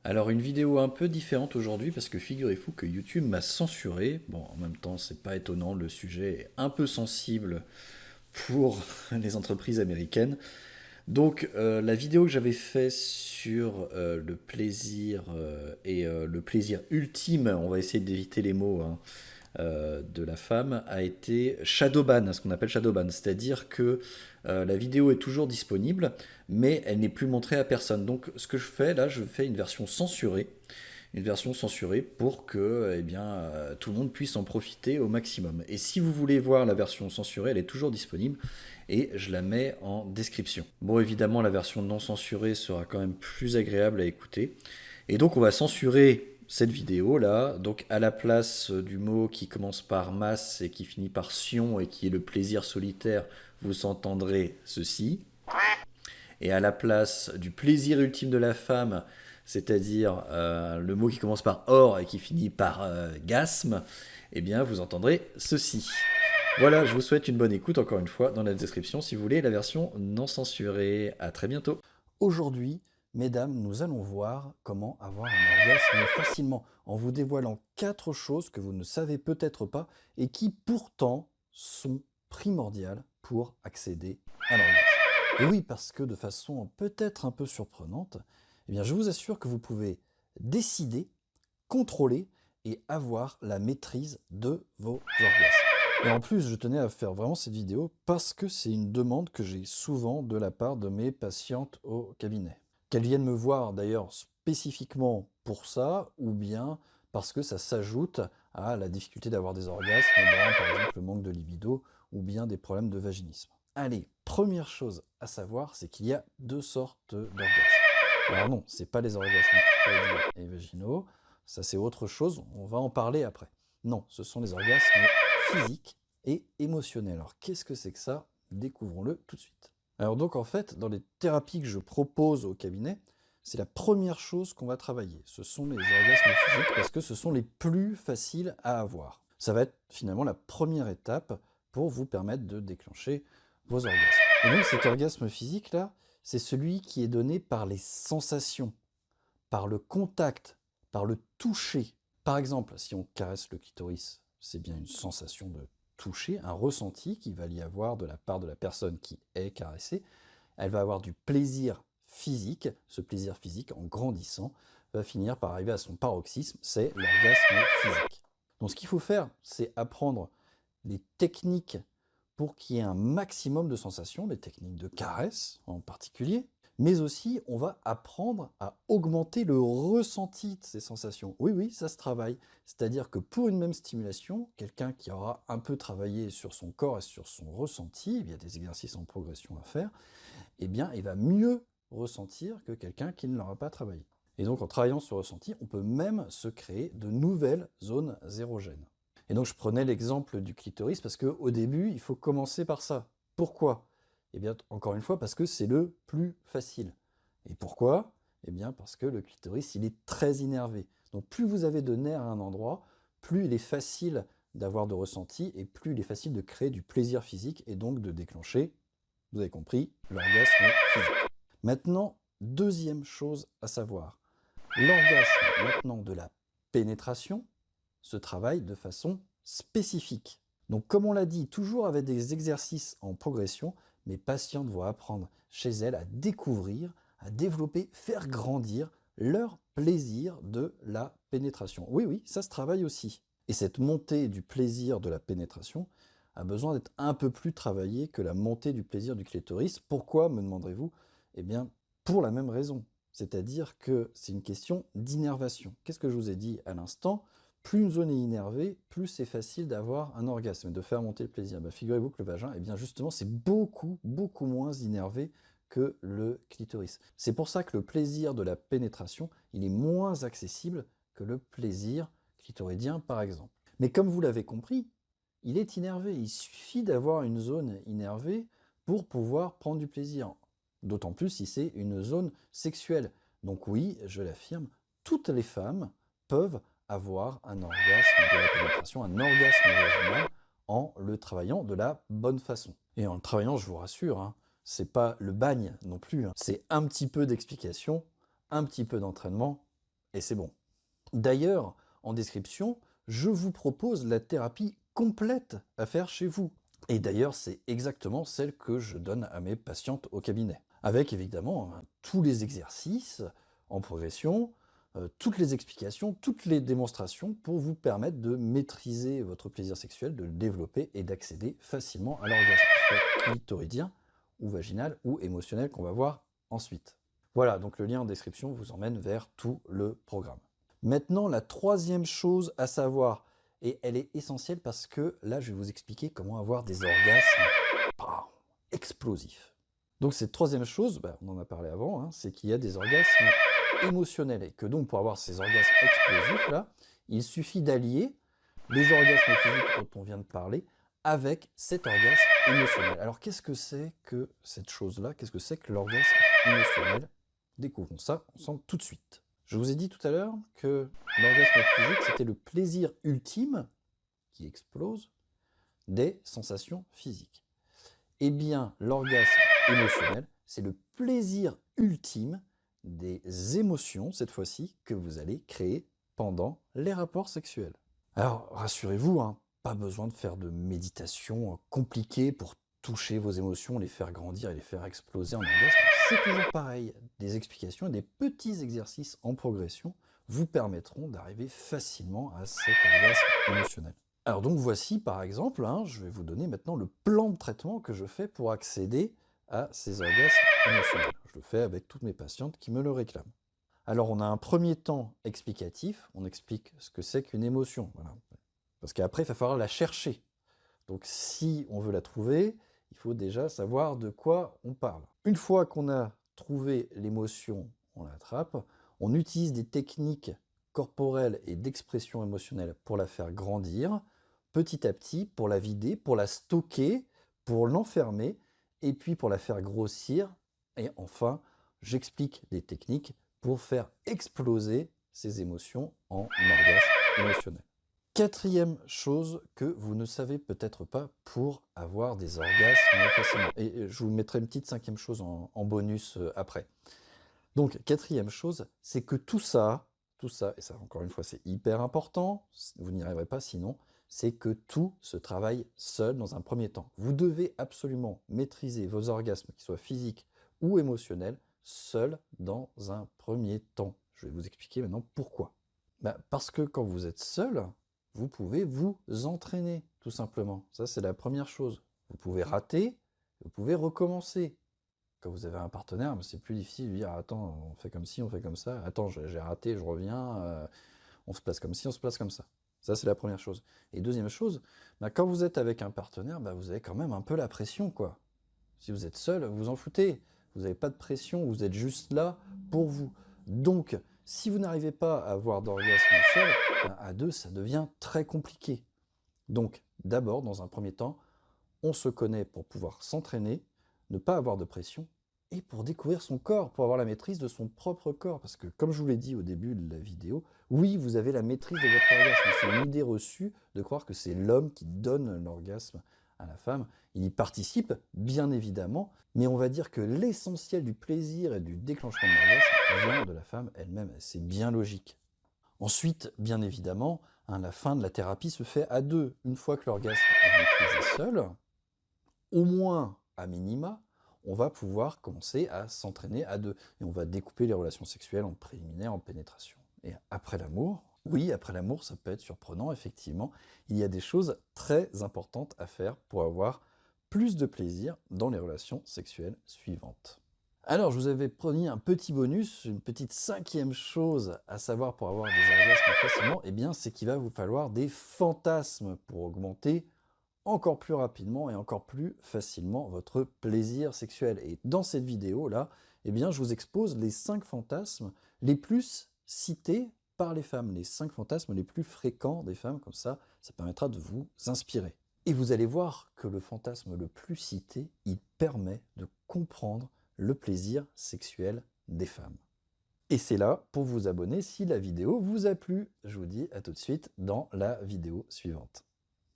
Alors une vidéo un peu différente aujourd'hui parce que figurez-vous que YouTube m'a censuré. Bon, en même temps, c'est pas étonnant, le sujet est un peu sensible pour les entreprises américaines. Donc la vidéo que j'avais fait sur le plaisir et le plaisir ultime, on va essayer d'éviter les mots, hein, de la femme a été shadowban, ce qu'on appelle shadowban, c'est-à-dire que la vidéo est toujours disponible, mais elle n'est plus montrée à personne. Donc ce que je fais là, je fais une version censurée pour que tout le monde puisse en profiter au maximum. Et si vous voulez voir la version censurée, elle est toujours disponible et je la mets en description. Bon, évidemment, la version non censurée sera quand même plus agréable à écouter. Et donc, on va censurer cette vidéo là. Donc, à la place du mot qui commence par masse et qui finit par sion et qui est le plaisir solitaire, vous entendrez ceci. Et à la place du plaisir ultime de la femme, c'est-à-dire le mot qui commence par or et qui finit par gasme, eh bien vous entendrez ceci. Voilà, je vous souhaite une bonne écoute encore une fois dans la description si vous voulez la version non censurée. À très bientôt. Aujourd'hui, mesdames, nous allons voir comment avoir un orgasme facilement en vous dévoilant 4 choses que vous ne savez peut-être pas et qui pourtant sont primordiales pour accéder à l'orgasme. Et oui, parce que de façon peut-être un peu surprenante, eh bien, je vous assure que vous pouvez décider, contrôler et avoir la maîtrise de vos orgasmes. Et en plus, je tenais à faire vraiment cette vidéo parce que c'est une demande que j'ai souvent de la part de mes patientes au cabinet. Qu'elles viennent me voir d'ailleurs spécifiquement pour ça, ou bien parce que ça s'ajoute à la difficulté d'avoir des orgasmes dans, par exemple, le manque de libido ou bien des problèmes de vaginisme. Allez, première chose à savoir, c'est qu'il y a 2 sortes d'orgasmes. Alors non, c'est pas les orgasmes clitoridiens et vaginaux, ça c'est autre chose, on va en parler après. Non, ce sont les orgasmes physiques et émotionnels. Alors qu'est-ce que c'est que ça? Découvrons-le tout de suite. Alors donc en fait, dans les thérapies que je propose au cabinet, c'est la première chose qu'on va travailler. Ce sont les orgasmes physiques parce que ce sont les plus faciles à avoir. Ça va être finalement la première étape pour vous permettre de déclencher vos orgasmes. Et donc cet orgasme physique-là, c'est celui qui est donné par les sensations, par le contact, par le toucher. Par exemple, si on caresse le clitoris, c'est bien une sensation de toucher, un ressenti qu'il va y avoir de la part de la personne qui est caressée. Elle va avoir du plaisir physique. Ce plaisir physique, en grandissant, va finir par arriver à son paroxysme, c'est l'orgasme physique. Donc ce qu'il faut faire, c'est apprendre les techniques pour qu'il y ait un maximum de sensations, les techniques de caresse en particulier, mais aussi on va apprendre à augmenter le ressenti de ces sensations. Oui, oui, ça se travaille. C'est-à-dire que pour une même stimulation, quelqu'un qui aura un peu travaillé sur son corps et sur son ressenti, il y a des exercices en progression à faire, eh bien, il va mieux ressentir que quelqu'un qui ne l'aura pas travaillé. Et donc, en travaillant sur le ressenti, on peut même se créer de nouvelles zones érogènes. Et donc, je prenais l'exemple du clitoris parce qu'au début, il faut commencer par ça. Pourquoi? Eh bien, encore une fois, parce que c'est le plus facile. Et pourquoi? Eh bien, parce que le clitoris, il est très innervé. Donc, plus vous avez de nerfs à un endroit, plus il est facile d'avoir de ressenti et plus il est facile de créer du plaisir physique et donc de déclencher, vous avez compris, l'orgasme physique. Maintenant, deuxième chose à savoir, l'orgasme maintenant de la pénétration se travaille de façon spécifique. Donc comme on l'a dit, toujours avec des exercices en progression, mes patientes vont apprendre chez elles à découvrir, à développer, faire grandir leur plaisir de la pénétration. Oui, oui, ça se travaille aussi. Et cette montée du plaisir de la pénétration a besoin d'être un peu plus travaillée que la montée du plaisir du clitoris. Pourquoi, me demanderez-vous? Eh bien, pour la même raison. C'est-à-dire que c'est une question d'innervation. Qu'est-ce que je vous ai dit à l'instant? Plus une zone est innervée, plus c'est facile d'avoir un orgasme et de faire monter le plaisir. Bah, figurez-vous que le vagin, eh bien justement, c'est beaucoup, beaucoup moins innervé que le clitoris. C'est pour ça que le plaisir de la pénétration, il est moins accessible que le plaisir clitoridien, par exemple. Mais comme vous l'avez compris, il est innervé. Il suffit d'avoir une zone innervée pour pouvoir prendre du plaisir. D'autant plus si c'est une zone sexuelle. Donc oui, je l'affirme, toutes les femmes peuvent avoir un orgasme de la pénétration, un orgasme vaginal, en le travaillant de la bonne façon. Et en le travaillant, je vous rassure, hein, c'est pas le bagne non plus, hein. C'est un petit peu d'explication, un petit peu d'entraînement, et c'est bon. D'ailleurs, en description, je vous propose la thérapie complète à faire chez vous. Et d'ailleurs, c'est exactement celle que je donne à mes patientes au cabinet. Avec évidemment tous les exercices en progression, toutes les explications, toutes les démonstrations pour vous permettre de maîtriser votre plaisir sexuel, de le développer et d'accéder facilement à l'orgasme, soit clitoridien ou vaginal ou émotionnel qu'on va voir ensuite. Voilà, donc le lien en description vous emmène vers tout le programme. Maintenant, la troisième chose à savoir, et elle est essentielle parce que là, je vais vous expliquer comment avoir des orgasmes explosifs. Donc cette troisième chose, on en a parlé avant, hein, c'est qu'il y a des orgasmes émotionnels et que donc pour avoir ces orgasmes explosifs là, il suffit d'allier les orgasmes physiques dont on vient de parler avec cet orgasme émotionnel. Alors qu'est-ce que c'est que cette chose-là? Qu'est-ce que c'est que l'orgasme émotionnel? Découvrons ça ensemble tout de suite. Je vous ai dit tout à l'heure que l'orgasme physique, c'était le plaisir ultime qui explose des sensations physiques. Eh bien, l'orgasme émotionnel, c'est le plaisir ultime des émotions, cette fois-ci, que vous allez créer pendant les rapports sexuels. Alors, rassurez-vous, hein, pas besoin de faire de méditation compliquée pour toucher vos émotions, les faire grandir et les faire exploser en orgasme. C'est toujours pareil. Des explications et des petits exercices en progression vous permettront d'arriver facilement à cet orgasme émotionnel. Alors donc voici par exemple, hein, je vais vous donner maintenant le plan de traitement que je fais pour accéder à ces orgasmes émotionnels. Je le fais avec toutes mes patientes qui me le réclament. Alors on a un premier temps explicatif, on explique ce que c'est qu'une émotion. Voilà. Parce qu'après, il va falloir la chercher. Donc si on veut la trouver, il faut déjà savoir de quoi on parle. Une fois qu'on a trouvé l'émotion, on l'attrape, on utilise des techniques corporelles et d'expression émotionnelle pour la faire grandir, petit à petit, pour la vider, pour la stocker, pour l'enfermer, et puis pour la faire grossir. Et enfin, j'explique des techniques pour faire exploser ces émotions en orgasme émotionnel. Quatrième chose que vous ne savez peut-être pas pour avoir des orgasmes facilement. Et je vous mettrai une petite cinquième chose en bonus après. Donc, quatrième chose, c'est que tout ça, et ça encore une fois c'est hyper important, vous n'y arriverez pas sinon, c'est que tout se travaille seul dans un premier temps. Vous devez absolument maîtriser vos orgasmes, qu'ils soient physiques ou émotionnels, seul dans un premier temps. Je vais vous expliquer maintenant pourquoi. Parce que quand vous êtes seul, vous pouvez vous entraîner, tout simplement. Ça, c'est la première chose. Vous pouvez rater, vous pouvez recommencer. Quand vous avez un partenaire, c'est plus difficile de dire « Attends, on fait comme ci, on fait comme ça. Attends, j'ai raté, je reviens. On se place comme ci, on se place comme ça. » Ça, c'est la première chose. Et deuxième chose, quand vous êtes avec un partenaire, vous avez quand même un peu la pression, quoi. Si vous êtes seul, vous en foutez. Vous n'avez pas de pression, vous êtes juste là pour vous. Donc, si vous n'arrivez pas à avoir d'orgasme seul, à deux, ça devient très compliqué. Donc, d'abord, dans un premier temps, on se connaît pour pouvoir s'entraîner, ne pas avoir de pression, et pour découvrir son corps, pour avoir la maîtrise de son propre corps. Parce que, comme je vous l'ai dit au début de la vidéo, oui, vous avez la maîtrise de votre orgasme. C'est une idée reçue de croire que c'est l'homme qui donne l'orgasme à la femme. Il y participe, bien évidemment, mais on va dire que l'essentiel du plaisir et du déclenchement de l'orgasme vient de la femme elle-même. C'est bien logique. Ensuite, bien évidemment, la fin de la thérapie se fait à deux. Une fois que l'orgasme est maîtrisé seul, au moins à minima, on va pouvoir commencer à s'entraîner à deux. Et on va découper les relations sexuelles en préliminaire, en pénétration. Et après l'amour, oui, après l'amour, ça peut être surprenant, effectivement. Il y a des choses très importantes à faire pour avoir plus de plaisir dans les relations sexuelles suivantes. Alors, je vous avais promis un petit bonus, une petite cinquième chose à savoir pour avoir des orgasmes facilement, eh bien, c'est qu'il va vous falloir des fantasmes pour augmenter encore plus rapidement et encore plus facilement votre plaisir sexuel. Et dans cette vidéo-là, eh bien, je vous expose les 5 fantasmes les plus cités par les femmes, les 5 fantasmes les plus fréquents des femmes, comme ça permettra de vous inspirer. Et vous allez voir que le fantasme le plus cité, il permet de comprendre le plaisir sexuel des femmes. Et c'est là pour vous abonner si la vidéo vous a plu. Je vous dis à tout de suite dans la vidéo suivante.